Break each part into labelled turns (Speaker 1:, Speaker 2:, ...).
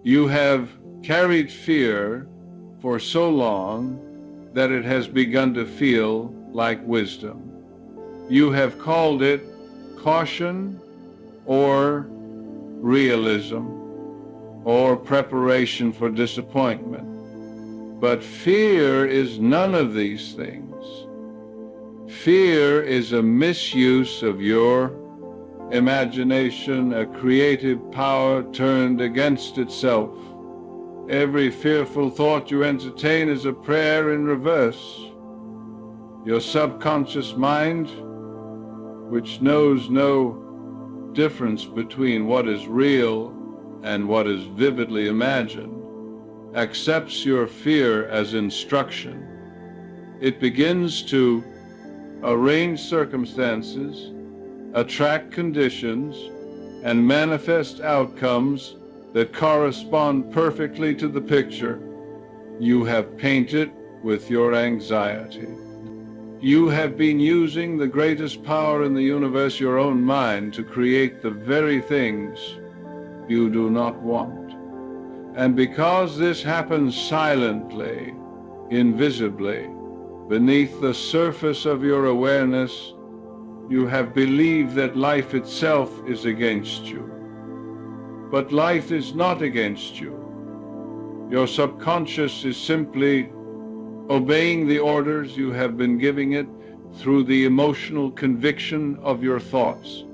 Speaker 1: You have carried fear for so long that it has begun to feel like wisdom. You have called it caution or realism or preparation for disappointment. But fear is none of these things. Fear is a misuse of your imagination, a creative power turned against itself. Every fearful thought you entertain is a prayer in reverse. Your subconscious mind, which knows no difference between what is real and what is vividly imagined, accepts your fear as instruction. It begins to arrange circumstances, attract conditions, and manifest outcomes that correspond perfectly to the picture you have painted with your anxiety. You have been using the greatest power in the universe, your own mind, to create the very things you do not want. And because this happens silently, invisibly, beneath the surface of your awareness, you have believed that life itself is against you. But life is not against you. Your subconscious is simply obeying the orders you have been giving it through the emotional conviction of your thoughts.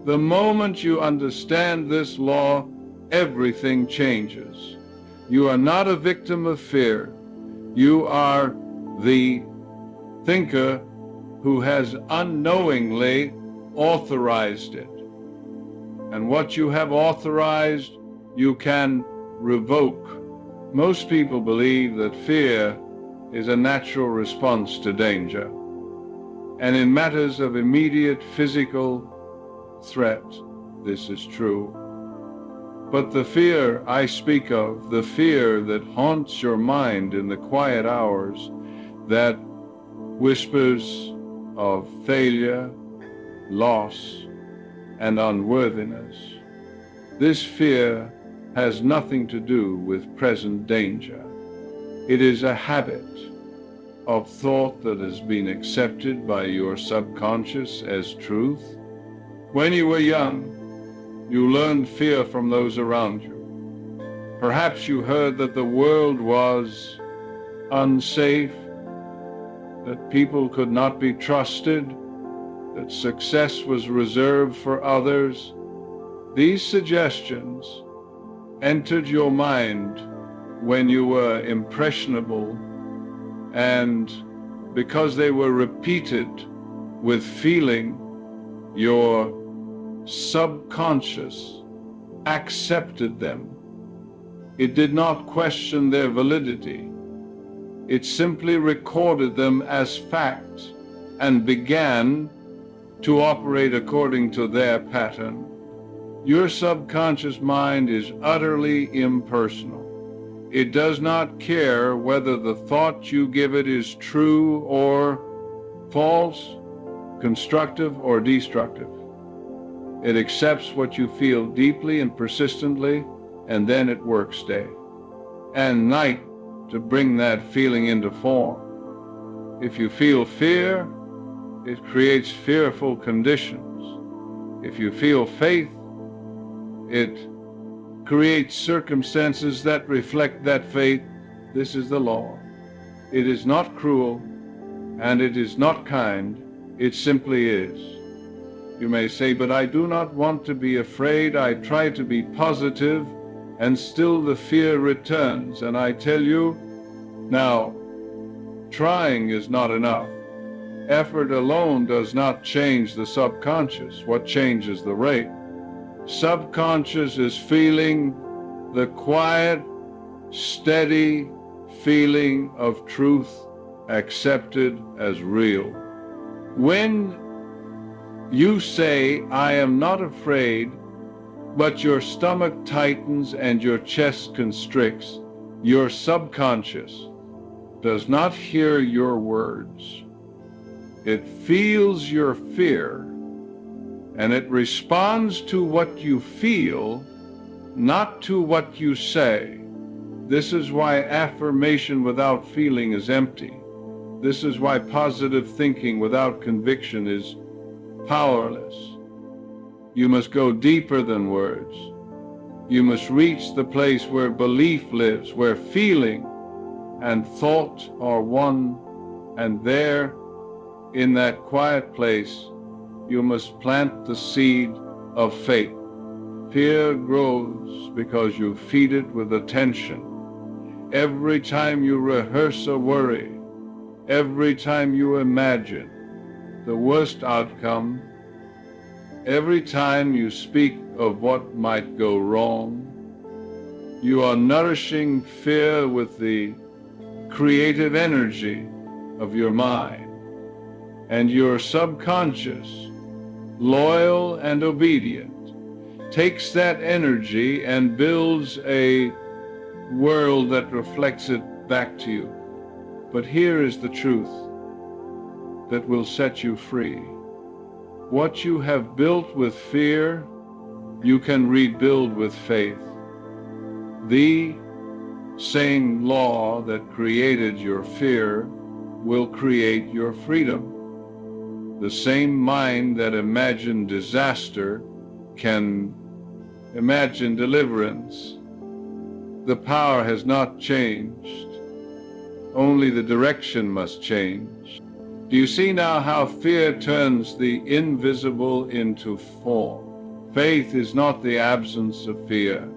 Speaker 1: The moment you understand this law, everything changes. You are not a victim of fear. You are the thinker who has unknowingly authorized it. And what you have authorized, you can revoke. Most people believe that fear is a natural response to danger. And in matters of immediate physical threat, this is true. But the fear I speak of, the fear that haunts your mind in the quiet hours, that whispers of failure, loss, and unworthiness, this fear has nothing to do with present danger. It is a habit of thought that has been accepted by your subconscious as truth. When you were young, you learned fear from those around you. Perhaps you heard that the world was unsafe, that people could not be trusted, that success was reserved for others. These suggestions entered your mind when you were impressionable, and because they were repeated with feeling, your subconscious accepted them. It did not question their validity. It simply recorded them as facts and began to operate according to their pattern. Your subconscious mind is utterly impersonal. It does not care whether the thought you give it is true or false, constructive or destructive. It accepts what you feel deeply and persistently, and then it works day and night to bring that feeling into form. If you feel fear, it creates fearful conditions. If you feel faith, it creates circumstances that reflect that faith. This is the law. It is not cruel, and it is not kind. It simply is. You may say, but I do not want to be afraid. I try to be positive, and still the fear returns. And I tell you, now, trying is not enough. Effort alone does not change the subconscious. What changes the rate? Subconscious is feeling the quiet, steady feeling of truth accepted as real. When you say, I am not afraid, but your stomach tightens and your chest constricts, your subconscious does not hear your words. It feels your fear, and it responds to what you feel not to what you say. This is why affirmation without feeling is empty. This is why positive thinking without conviction is powerless. You must go deeper than words. You must reach the place where belief lives, where feeling and thought are one, and there, in that quiet place, you must plant the seed of faith. Fear grows because you feed it with attention. Every time you rehearse a worry, every time you imagine the worst outcome, every time you speak of what might go wrong, you are nourishing fear with the creative energy of your mind. And your subconscious, loyal and obedient, takes that energy and builds a world that reflects it back to you. But here is the truth that will set you free. What you have built with fear, you can rebuild with faith. The same law that created your fear will create your freedom. The same mind that imagined disaster can imagine deliverance. The power has not changed. Only the direction must change. Do you see now how fear turns the invisible into form? Faith is not the absence of fear.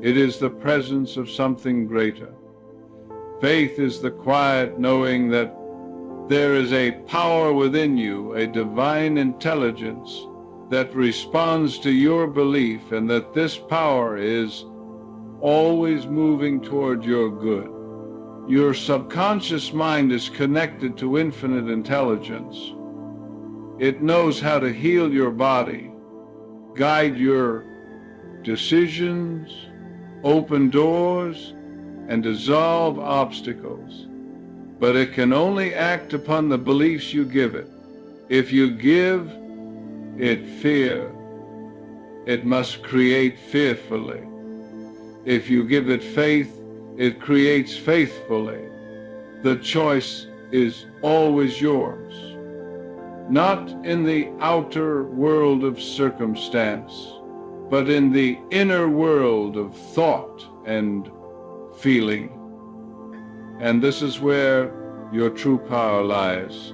Speaker 1: It is the presence of something greater. Faith is the quiet knowing that there is a power within you, a divine intelligence that responds to your belief, and that this power is always moving toward your good. Your subconscious mind is connected to infinite intelligence. It knows how to heal your body, guide your decisions, open doors, and dissolve obstacles. But it can only act upon the beliefs you give it. If you give it fear, it must create fearfully. If you give it faith, it creates faithfully. The choice is always yours. Not in the outer world of circumstance, but in the inner world of thought and feeling. And this is where your true power lies.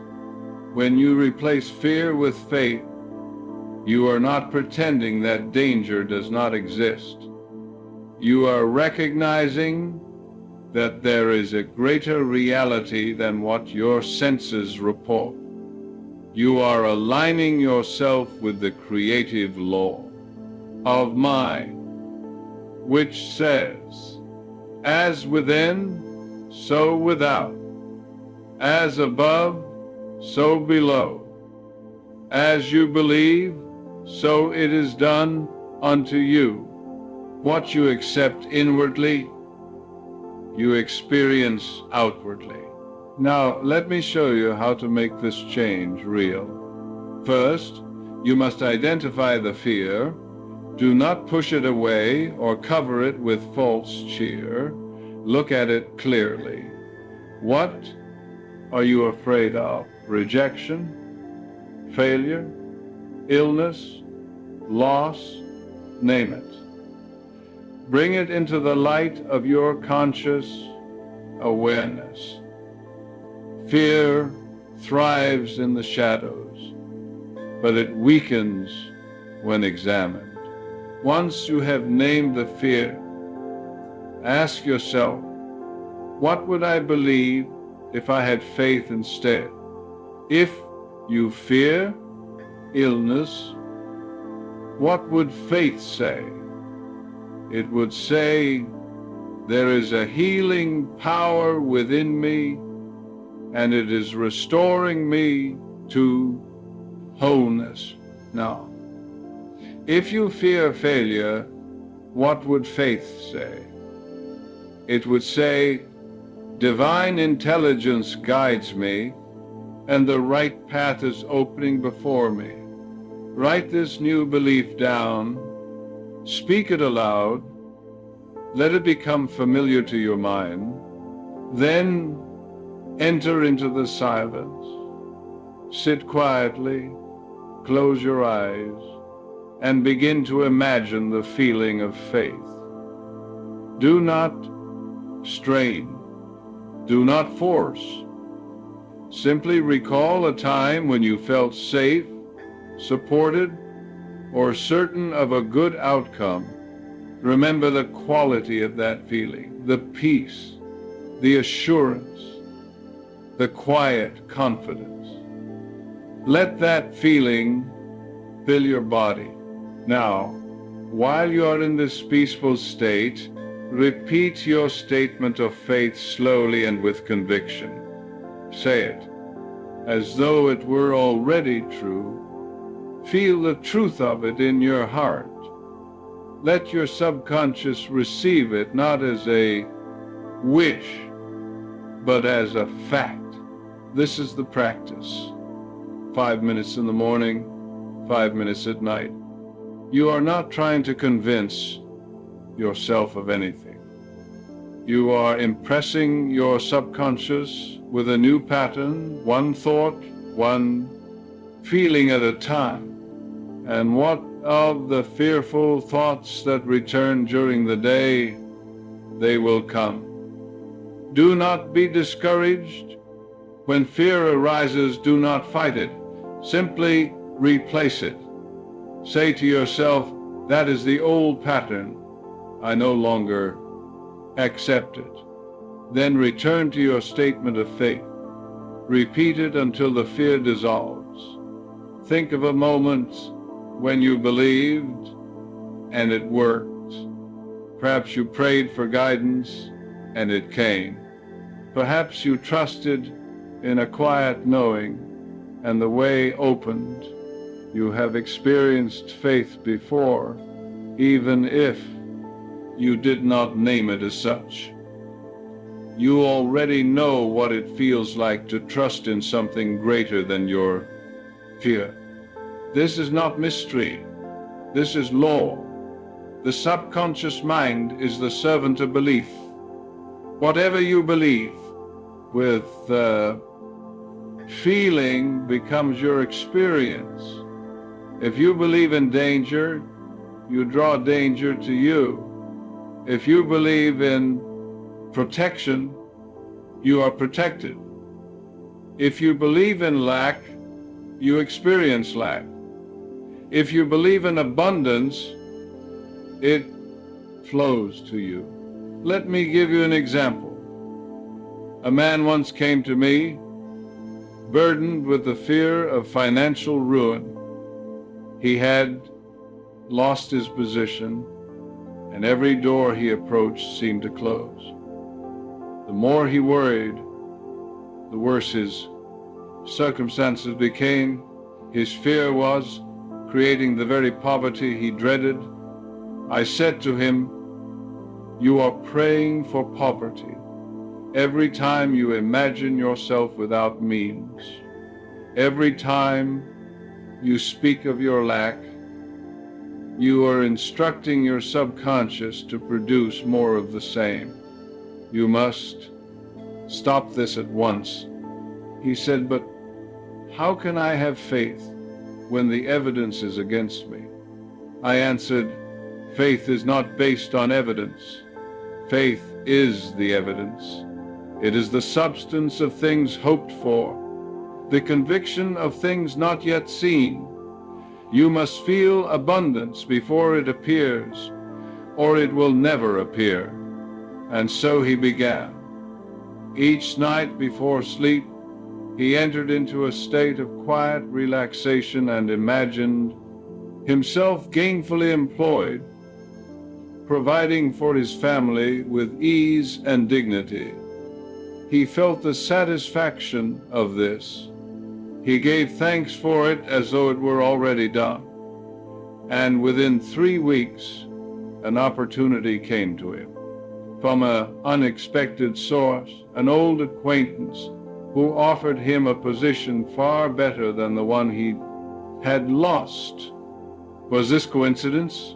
Speaker 1: When you replace fear with faith, you are not pretending that danger does not exist. You are recognizing that there is a greater reality than what your senses report. You are aligning yourself with the creative law of mind, which says, as within, so without, as above, so below. As you believe, so it is done unto you. What you accept inwardly, you experience outwardly. Now, let me show you how to make this change real. First, you must identify the fear. Do not push it away or cover it with false cheer. Look at it clearly. What are you afraid of? Rejection? Failure? Illness? Loss? Name it. Bring it into the light of your conscious awareness. Fear thrives in the shadows, but it weakens when examined. Once you have named the fear, ask yourself, what would I believe if I had faith instead? If you fear illness, what would faith say? It would say, there is a healing power within me, and it is restoring me to wholeness. Now, if you fear failure, what would faith say? It would say, divine intelligence guides me, and the right path is opening before me. Write this new belief down Speak it aloud. Let it become familiar to your mind. Then enter into the silence. Sit quietly, close your eyes, and begin to imagine the feeling of faith. Do not strain. Do not force. Simply recall a time when you felt safe, supported, or certain of a good outcome. Remember the quality of that feeling, the peace, the assurance, the quiet confidence. Let that feeling fill your body. Now, while you are in this peaceful state, repeat your statement of faith slowly and with conviction. Say it as though it were already true. Feel the truth of it in your heart. Let your subconscious receive it not as a wish, but as a fact. This is the practice. 5 minutes in the morning, 5 minutes at night. You are not trying to convince yourself of anything. You are impressing your subconscious with a new pattern, one thought, one feeling at a time. And what of the fearful thoughts that return during the day, they will come. Do not be discouraged. When fear arises, do not fight it. Simply replace it. Say to yourself, that is the old pattern. I no longer accept it. Then return to your statement of faith. Repeat it until the fear dissolves. Think of a moment when you believed and it worked. Perhaps you prayed for guidance and it came. Perhaps you trusted in a quiet knowing and the way opened. You have experienced faith before, even if you did not name it as such. You already know what it feels like to trust in something greater than your fear. This is not mystery. This is law. The subconscious mind is the servant of belief. Whatever you believe, with feeling becomes your experience. If you believe in danger, you draw danger to you. If you believe in protection, you are protected. If you believe in lack, you experience lack. If you believe in abundance, it flows to you. Let me give you an example. A man once came to me, burdened with the fear of financial ruin. He had lost his position, and every door he approached seemed to close. The more he worried, the worse his circumstances became. His fear was creating the very poverty he dreaded. I said to him, "You are praying for poverty. Every time you imagine yourself without means, every time you speak of your lack, you are instructing your subconscious to produce more of the same. You must stop this at once." He said, "But how can I have faith when the evidence is against me?" I answered, "Faith is not based on evidence. Faith is the evidence. It is the substance of things hoped for, the conviction of things not yet seen. You must feel abundance before it appears, or it will never appear." And so he began. Each night before sleep, he entered into a state of quiet relaxation and imagined himself gainfully employed, providing for his family with ease and dignity. He felt the satisfaction of this. He gave thanks for it as though it were already done. And within 3 weeks, an opportunity came to him. From an unexpected source, an old acquaintance who offered him a position far better than the one he had lost. Was this coincidence?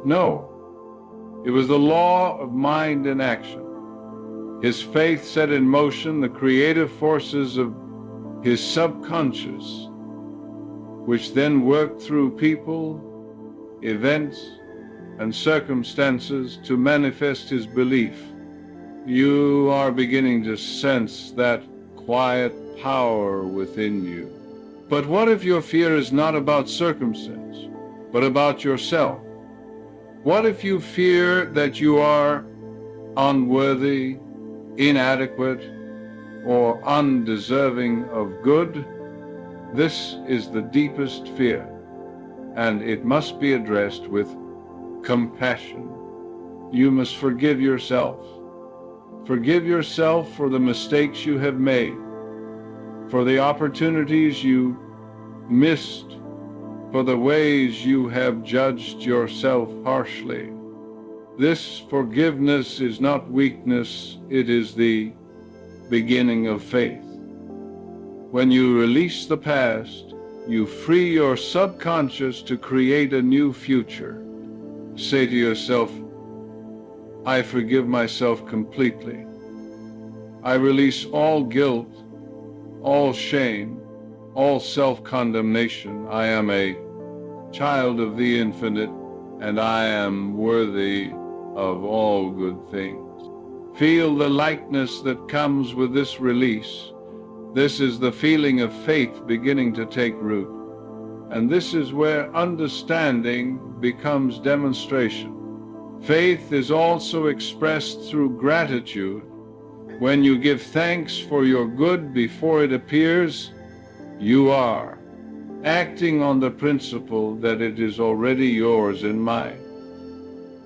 Speaker 1: No, it was the law of mind and action. His faith set in motion the creative forces of his subconscious, which then worked through people, events, and circumstances to manifest his belief. You are beginning to sense that quiet power within you. But what if your fear is not about circumstance, but about yourself? What if you fear that you are unworthy, inadequate, or undeserving of good? This is the deepest fear, and it must be addressed with compassion. You must forgive yourself. Forgive yourself for the mistakes you have made, for the opportunities you missed, for the ways you have judged yourself harshly. This forgiveness is not weakness, it is the beginning of faith. When you release the past, you free your subconscious to create a new future. Say to yourself, I forgive myself completely. I release all guilt, all shame, all self-condemnation. I am a child of the infinite, and I am worthy of all good things. Feel the lightness that comes with this release. This is the feeling of faith beginning to take root. And this is where understanding becomes demonstration. Faith is also expressed through gratitude. When you give thanks for your good before it appears, you are acting on the principle that it is already yours in mind.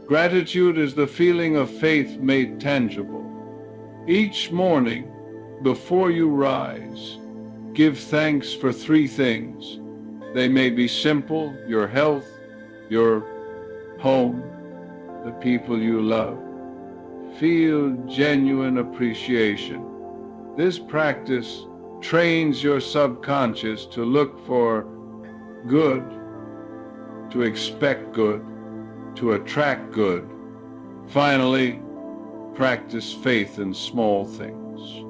Speaker 1: Gratitude is the feeling of faith made tangible. Each morning, before you rise, give thanks for 3 things. They may be simple: your health, your home, the people you love. Feel genuine appreciation. This practice trains your subconscious to look for good, to expect good, to attract good. Finally, practice faith in small things.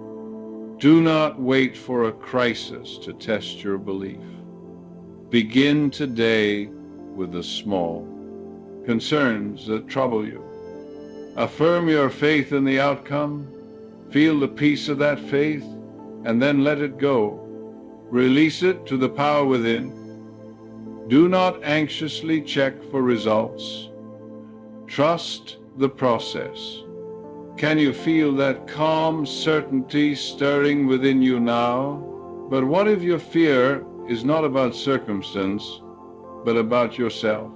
Speaker 1: Do not wait for a crisis to test your belief. Begin today with the small concerns that trouble you. Affirm your faith in the outcome. Feel the peace of that faith, and then let it go. Release it to the power within. Do not anxiously check for results. Trust the process. Can you feel that calm certainty stirring within you now? But what if your fear is not about circumstance, but about yourself?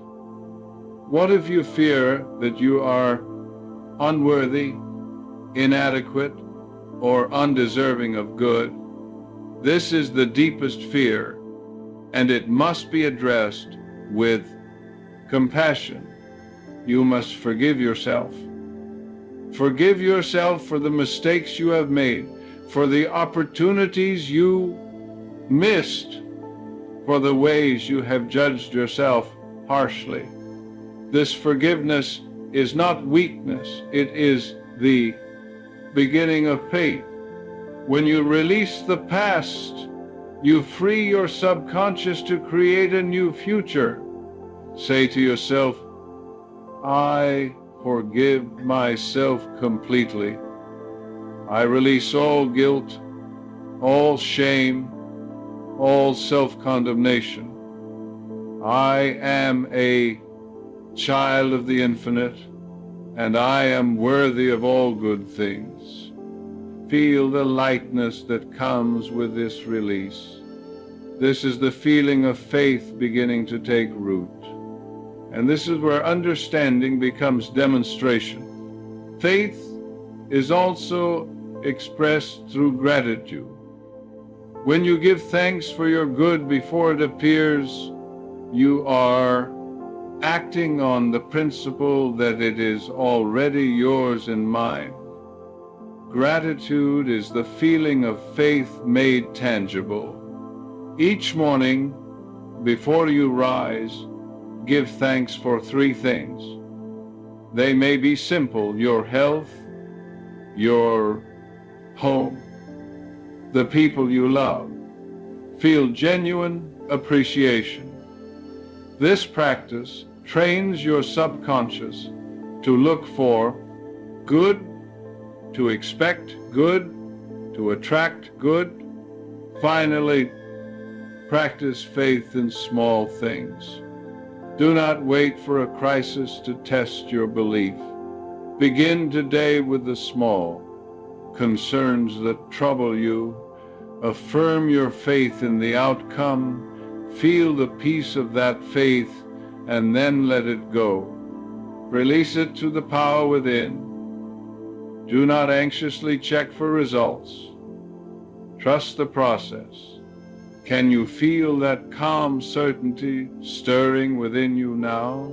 Speaker 1: What if you fear that you are unworthy, inadequate, or undeserving of good? This is the deepest fear, and it must be addressed with compassion. You must forgive yourself. Forgive yourself for the mistakes you have made, for the opportunities you missed, for the ways you have judged yourself harshly. This forgiveness is not weakness, it is the beginning of faith. When you release the past, you free your subconscious to create a new future. Say to yourself, I forgive myself completely. I release all guilt, all shame, all self-condemnation. I am a child of the infinite, and I am worthy of all good things. Feel the lightness that comes with this release. This is the feeling of faith beginning to take root. And this is where understanding becomes demonstration. Faith is also expressed through gratitude. When you give thanks for your good before it appears, you are acting on the principle that it is already yours in mind. Gratitude is the feeling of faith made tangible. Each morning, before you rise, give thanks for 3 things: They may be simple: your health, your home, the people you love. Feel genuine appreciation. This practice trains your subconscious to look for good, to expect good, to attract good. Finally, practice faith in small things. Do not wait for a crisis to test your belief. Begin today with the small concerns that trouble you. Affirm your faith in the outcome. Feel the peace of that faith, and then let it go. Release it to the power within. Do not anxiously check for results. Trust the process. Can you feel that calm certainty stirring within you now?